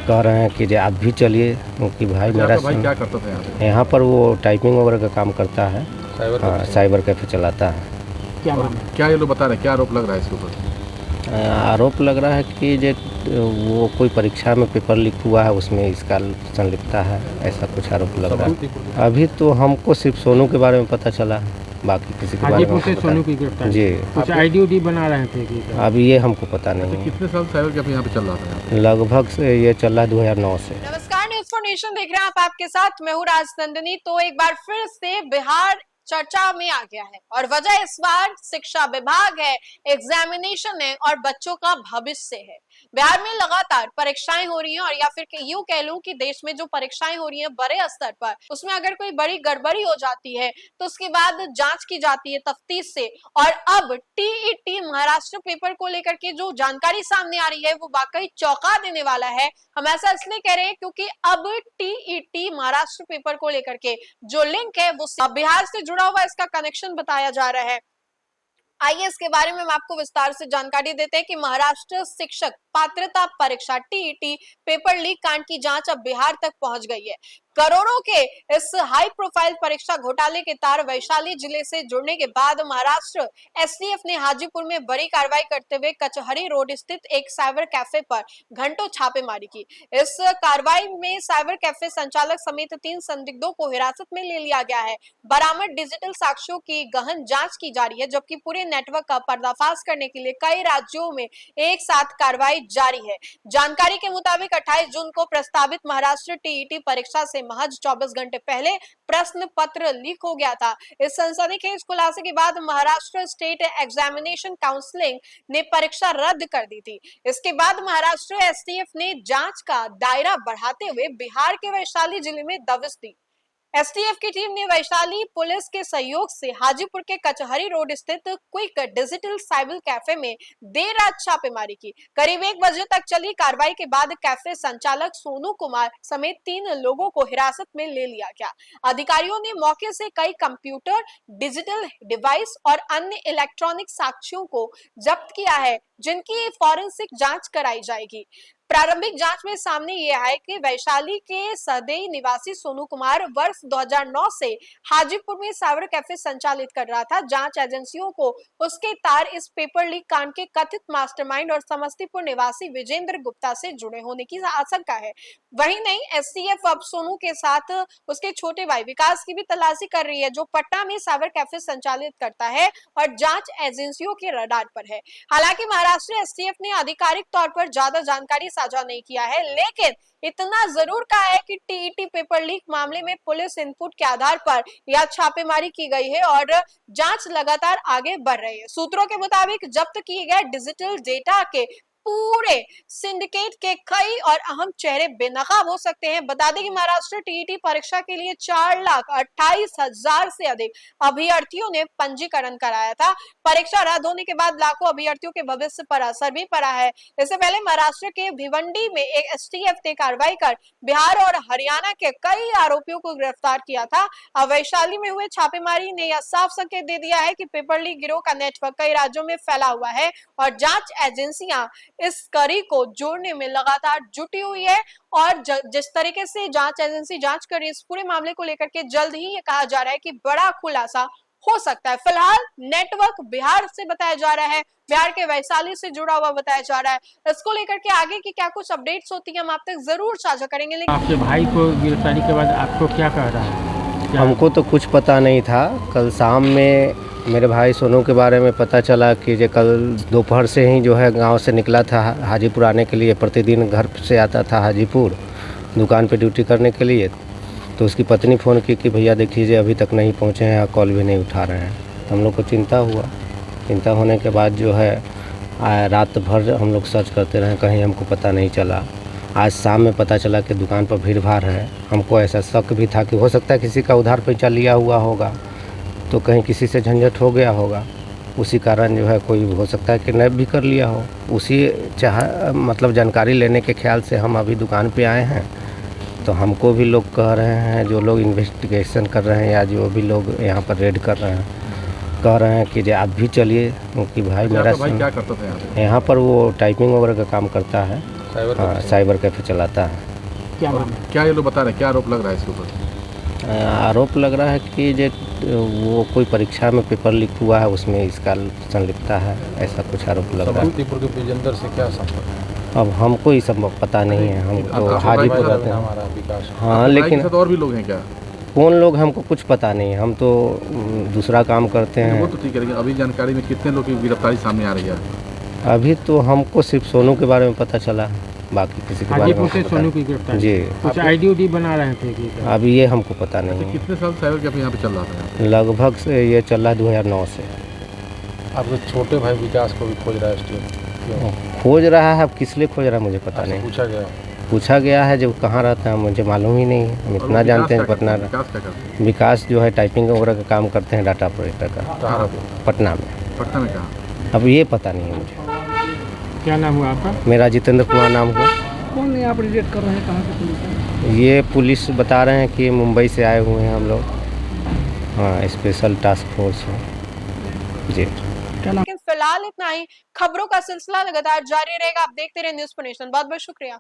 कह रहे हैं कि आप भी चलिए, क्योंकि भाई मेरा भाई क्या करता था यहाँ पर वो टाइपिंग वगैरह का काम करता है, साइबर कैफे चलाता है। क्या ये लोग बता रहे हैं, क्या आरोप लग रहा है इसके ऊपर? आरोप लग रहा है कि जो वो कोई परीक्षा में पेपर लीक हुआ है, उसमें इसका संलिप्तता है, ऐसा कुछ आरोप लग रहा है। अभी तो हमको सिर्फ सोनू के बारे में पता चला है, बाकी किसी के बारे में सोनू की गिरफ्तारी जी कुछ आईडी बना रहे थे कि अभी ये हमको पता नहीं है। कितने साल साइबर कैफे यहाँ पे चल रहा था? लगभग से ये चल रहा है 2009 से। नमस्कार, न्यूज़ फॉर नेशन देख रहे हैं आप, आपके साथ मैं हूं राजनंदिनी। तो एक बार फिर से बिहार चर्चा में आ गया है और वजह इस बार शिक्षा विभाग है, एग्जामिनेशन है और बच्चों का भविष्य है। बिहार में लगातार परीक्षाएं हो रही हैं और या फिर यूं कह लूं कि देश में जो परीक्षाएं हो रही हैं बड़े स्तर पर, उसमें अगर कोई बड़ी गड़बड़ी हो जाती है तो उसके बाद जांच की जाती है तफ्तीश से। और अब टीईटी महाराष्ट्र पेपर को लेकर के जो जानकारी सामने आ रही है वो वाकई चौंका देने वाला है। हम ऐसा इसलिए कह रहे हैं क्योंकि अब टीईटी महाराष्ट्र पेपर को लेकर के जो लिंक है वो बिहार से जुड़ा हुआ, इसका कनेक्शन बताया जा रहा है। आइए इसके बारे में हम आपको विस्तार से जानकारी देते हैं कि महाराष्ट्र शिक्षक पात्रता परीक्षा टीईटी पेपर लीक कांड की जांच अब बिहार तक पहुंच गई है। करोड़ों के इस हाई प्रोफाइल परीक्षा घोटाले के तार वैशाली जिले से जुड़ने के बाद महाराष्ट्र एसटीएफ ने हाजीपुर में बड़ी कार्रवाई करते हुए कचहरी रोड स्थित एक साइबर कैफे पर घंटों छापेमारी की। इस कार्रवाई में साइबर कैफे संचालक समेत 3 संदिग्धों को हिरासत में ले लिया गया है। बरामद डिजिटल साक्ष्यों की गहन जांच की जा रही है, जबकि पूरे नेटवर्क का पर्दाफाश करने के लिए कई राज्यों में एक साथ कार्रवाई जारी है। जानकारी के मुताबिक 28 जून को प्रस्तावित महाराष्ट्र टीईटी परीक्षा से महज 24 घंटे पहले प्रश्न पत्र लीक हो गया था। इस संसदीय केस खुलासे के बाद महाराष्ट्र स्टेट एग्जामिनेशन काउंसिलिंग ने परीक्षा रद्द कर दी थी। इसके बाद महाराष्ट्र एसटीएफ ने जांच का दायरा बढ़ाते हुए बिहार के वैशाली जिले में दबिश दी। एसटीएफ की टीम ने वैशाली पुलिस के सहयोग से हाजीपुर के कचहरी रोड स्थित क्विक डिजिटल साइबर कैफे में देर रात छापेमारी की। करीब 1 बजे तक चली कार्रवाई के बाद कैफे संचालक सोनू कुमार समेत 3 लोगों को हिरासत में ले लिया गया। अधिकारियों ने मौके से कई कंप्यूटर, डिजिटल डिवाइस और अन्य इलेक्ट्रॉनिक साक्ष्यों को जब्त किया है, जिनकी फॉरेंसिक जांच कराई जाएगी। प्रारंभिक जांच में सामने यह आया कि वैशाली के सदैई निवासी सोनू कुमार वर्ष 2009 से हाजीपुर में साइबर कैफे संचालित कर रहा था। जांच एजेंसियों को उसके तार इस पेपर लीक कांड के कथित मास्टरमाइंड और समस्तीपुर निवासी विजेंद्र गुप्ता से जुड़े होने की आशंका है। वहीं नहीं, एसटीएफ अब सोनू के साथ उसके छोटे भाई विकास की भी तलाशी कर रही है, जो पटना में साइबर कैफे संचालित करता है और जांच एजेंसियों के रडार पर है। हालांकि महाराष्ट्र एसटीएफ ने आधिकारिक तौर पर ज्यादा जानकारी साझा नहीं किया है, लेकिन इतना जरूर कहा है कि टीईटी पेपर लीक मामले में पुलिस इनपुट के आधार पर यह छापेमारी की गई है और जांच लगातार आगे बढ़ रही है। सूत्रों के मुताबिक जब्त किए गए डिजिटल डेटा के पूरे सिंडिकेट के कई और अहम चेहरे बेनकाब हो सकते हैं। बता दें कि महाराष्ट्र टीईटी परीक्षा के लिए 4,28,000 से अधिक अभ्यर्थियों ने पंजीकरण कराया था। परीक्षा रद्द होने के बाद लाखों अभ्यर्थियों के भविष्य पर असर भी पड़ा है। इससे पहले महाराष्ट्र के भिवंडी में एक एसटीएफ ने कार्रवाई कर बिहार और हरियाणा के कई आरोपियों को गिरफ्तार किया था। अब वैशाली में हुए छापेमारी ने यह साफ संकेत दे दिया है कि पेपर लीक गिरोह का नेटवर्क कई राज्यों में फैला हुआ है और जांच एजेंसियां इस कड़ी को जोड़ने में लगातार जुटी हुई है। और जिस तरीके से जांच एजेंसी जांच कर रही है इस पूरे मामले को लेकर के, जल्द ही ये कहा जा रहा है कि बड़ा खुलासा हो सकता है। फिलहाल नेटवर्क बिहार से बताया जा रहा है, बिहार के वैशाली से जुड़ा हुआ बताया जा रहा है। इसको लेकर के आगे की क्या कुछ अपडेट्स होती है हम आप तक जरूर साझा करेंगे। लेकिन आपके भाई को गिरफ्तारी के बाद आपको क्या कह रहा है? हमको तो कुछ पता नहीं था। कल शाम में मेरे भाई सोनू के बारे में पता चला कि जो कल दोपहर से ही जो है गांव से निकला था हाजीपुर आने के लिए। प्रतिदिन घर से आता था हाजीपुर दुकान पे ड्यूटी करने के लिए। तो उसकी पत्नी फ़ोन की कि भैया देखिए अभी तक नहीं पहुँचे हैं, कॉल भी नहीं उठा रहे हैं। हम लोग को चिंता हुआ। चिंता होने के बाद जो है रात भर हम लोग सर्च करते रहे, कहीं हमको पता नहीं चला। आज शाम में पता चला कि दुकान पर भीड़ भाड़ है। हमको ऐसा शक भी था कि हो सकता है किसी का उधार पैसा लिया हुआ होगा, तो कहीं किसी से झंझट हो गया होगा, उसी कारण जो है कोई हो सकता है कि नैप भी कर लिया हो। उसी मतलब जानकारी लेने के ख्याल से हम अभी दुकान पे आए हैं। तो हमको भी लोग कह रहे हैं, जो लोग इन्वेस्टिगेशन कर रहे हैं या जो भी लोग यहाँ पर रेड कर रहे हैं, कह रहे हैं कि आप भी चलिए, क्योंकि भाई मेरा भाई क्या करता था यहाँ पर वो टाइपिंग वगैरह का काम करता है, हाँ साइबर कैफे चलाता है। क्या नाम है? क्या ये लोग बता रहे हैं, क्या आरोप लग रहा है इसके ऊपर? आरोप लग रहा है कि जो वो कोई परीक्षा में पेपर लीक हुआ है उसमें इसका संलिप्तता है, ऐसा कुछ आरोप लग रहा है। समस्तीपुर के विजेंद्र से क्या संपर्क है? अब हमको ये सब पता नहीं है, हम तो आपका हाजीपुर भाई रहते हैं। हमारा विकास हाँ भाई के लेकिन साथ और भी लोग हैं क्या? कौन लोग हमको कुछ पता नहीं है, हम तो दूसरा काम करते वो हैं। तो ठीक है, लेकिन अभी जानकारी में कितने लोग की गिरफ्तारी सामने आ रही है? अभी तो हमको सिर्फ सोनू के बारे में पता चला, बाकी किसी के बारे में हाजीपुर से हमको पता सोनू की नहीं। गिरफ्तारी। जी कुछ आईडी बना रहे थे कि क्या? अभी ये हमको पता नहीं है। कितने साल साइबर कैफे यहाँ पे चल रहा था यहाँ पे? लगभग से ये चल रहा है 2009 से। आपके छोटे भाई विकास को भी खोज रहा है STF, क्यों? खोज रहा है, अब किस लिए खोज रहा है मुझे पता आपसे नहीं। पूछा गया है जो कहाँ रहता है मुझे मालूम ही नहीं है, हम और इतना विकास जानते हैं क्या पटना। करते हैं? विकास क्या करते हैं? विकास जो है टाइपिंग वगैरह का काम करते हैं, डाटा ऑपरेटर का, कहाँ रहते हैं? पटना में। पटना में कहाँ? अब ये पता नहीं है मुझे। क्या नाम हुआ आपका? मेरा जितेंद्र कुमार नाम हुआ। कौन नहीं आप रिलेट कर रहे हैं, कहाँ से पुलिस? ये पुलिस बता रहे हैं कि मुंबई से आए हुए हैं हम लोग। हाँ स्पेशल टास्क फोर्स है जी। लेकिन फिलहाल इतना ही। खबरों का सिलसिला लगातार जारी रहेगा, आप देखते रहे न्यूज़ 4 नेशन। बहुत बहुत शुक्रिया।